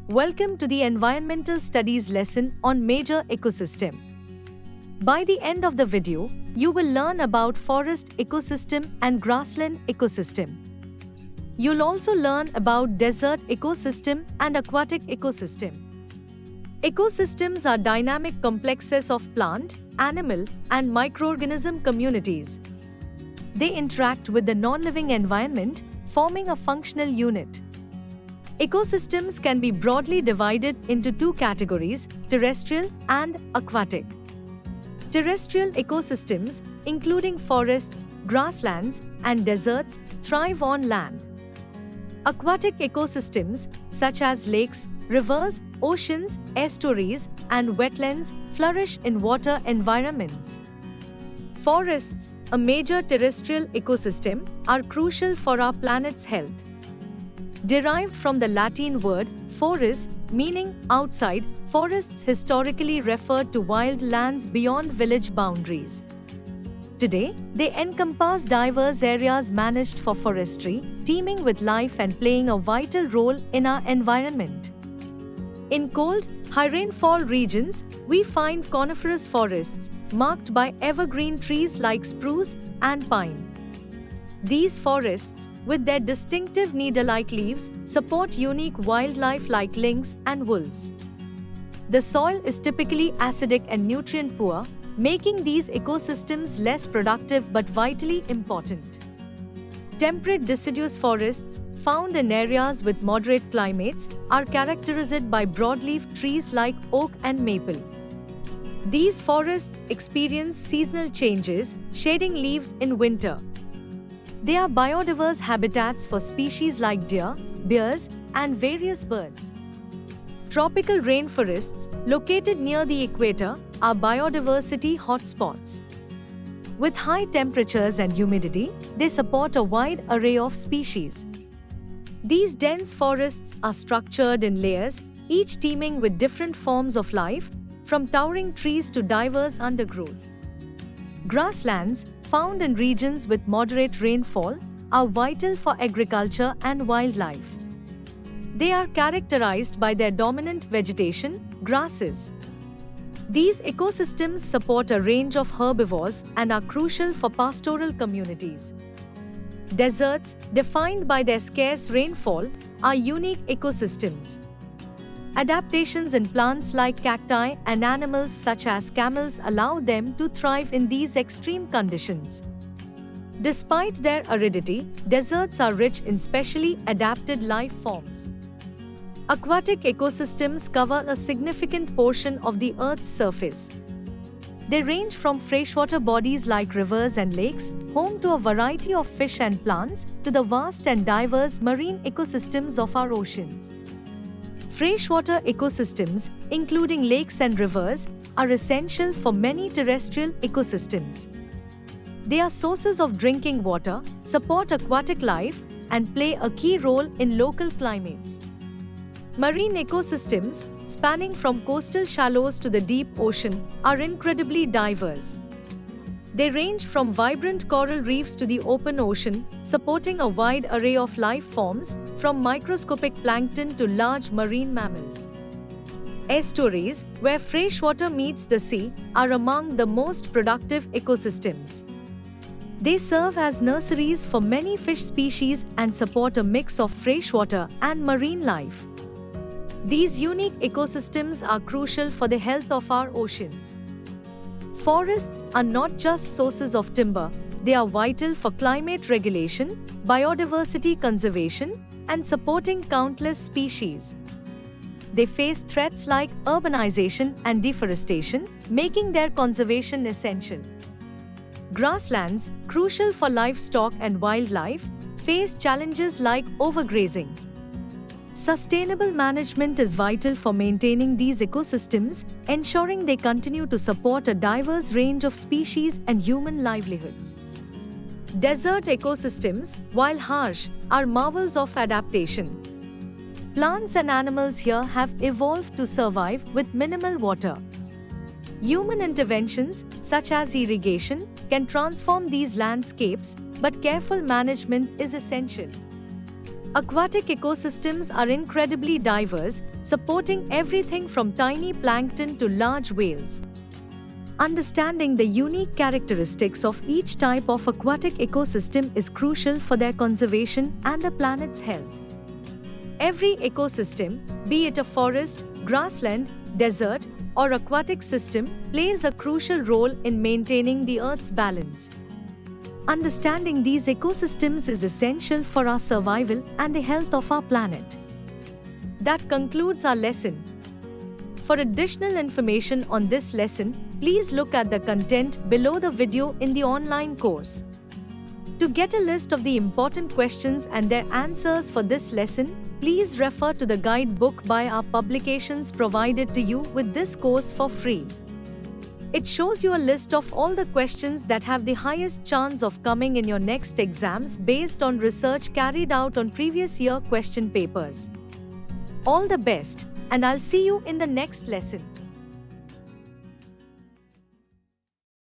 Welcome to the Environmental Studies lesson on Major Ecosystem. By the end of the video, you will learn about forest ecosystem and grassland ecosystem. You'll also learn about desert ecosystem and aquatic ecosystem. Ecosystems are dynamic complexes of plant, animal, and microorganism communities. They interact with the non-living environment, forming a functional unit. Ecosystems can be broadly divided into two categories, terrestrial and aquatic. Terrestrial ecosystems, including forests, grasslands, and deserts, thrive on land. Aquatic ecosystems, such as lakes, rivers, oceans, estuaries, and wetlands, flourish in water environments. Forests, a major terrestrial ecosystem, are crucial for our planet's health. Derived from the Latin word foris, meaning outside, forests historically referred to wild lands beyond village boundaries. Today, they encompass diverse areas managed for forestry, teeming with life and playing a vital role in our environment. In cold, high rainfall regions, we find coniferous forests marked by evergreen trees like spruce and pine. These forests, with their distinctive needle-like leaves, support unique wildlife like lynx and wolves. The soil is typically acidic and nutrient-poor, making these ecosystems less productive but vitally important. Temperate deciduous forests, found in areas with moderate climates, are characterized by broadleaf trees like oak and maple. These forests experience seasonal changes, shedding leaves in winter. They are biodiverse habitats for species like deer, bears, and various birds. Tropical rainforests, located near the equator, are biodiversity hotspots. With high temperatures and humidity, they support a wide array of species. These dense forests are structured in layers, each teeming with different forms of life, from towering trees to diverse undergrowth. Grasslands, found in regions with moderate rainfall, are vital for agriculture and wildlife. They are characterized by their dominant vegetation, grasses. These ecosystems support a range of herbivores and are crucial for pastoral communities. Deserts, defined by their scarce rainfall, are unique ecosystems. Adaptations in plants like cacti and animals such as camels allow them to thrive in these extreme conditions. Despite their aridity, deserts are rich in specially adapted life forms. Aquatic ecosystems cover a significant portion of the Earth's surface. They range from freshwater bodies like rivers and lakes, home to a variety of fish and plants, to the vast and diverse marine ecosystems of our oceans. Freshwater ecosystems, including lakes and rivers, are essential for many terrestrial ecosystems. They are sources of drinking water, support aquatic life, and play a key role in local climates. Marine ecosystems, spanning from coastal shallows to the deep ocean, are incredibly diverse. They range from vibrant coral reefs to the open ocean, supporting a wide array of life forms, from microscopic plankton to large marine mammals. Estuaries, where freshwater meets the sea, are among the most productive ecosystems. They serve as nurseries for many fish species and support a mix of freshwater and marine life. These unique ecosystems are crucial for the health of our oceans. Forests are not just sources of timber, they are vital for climate regulation, biodiversity conservation, and supporting countless species. They face threats like urbanization and deforestation, making their conservation essential. Grasslands, crucial for livestock and wildlife, face challenges like overgrazing. Sustainable management is vital for maintaining these ecosystems, ensuring they continue to support a diverse range of species and human livelihoods. Desert ecosystems, while harsh, are marvels of adaptation. Plants and animals here have evolved to survive with minimal water. Human interventions, such as irrigation, can transform these landscapes, but careful management is essential. Aquatic ecosystems are incredibly diverse, supporting everything from tiny plankton to large whales. Understanding the unique characteristics of each type of aquatic ecosystem is crucial for their conservation and the planet's health. Every ecosystem, be it a forest, grassland, desert, or aquatic system, plays a crucial role in maintaining the Earth's balance. Understanding these ecosystems is essential for our survival and the health of our planet. That concludes our lesson. For additional information on this lesson, please look at the content below the video in the online course. To get a list of the important questions and their answers for this lesson, please refer to the guidebook by our publications provided to you with this course for free. It shows you a list of all the questions that have the highest chance of coming in your next exams based on research carried out on previous year question papers. All the best, and I'll see you in the next lesson.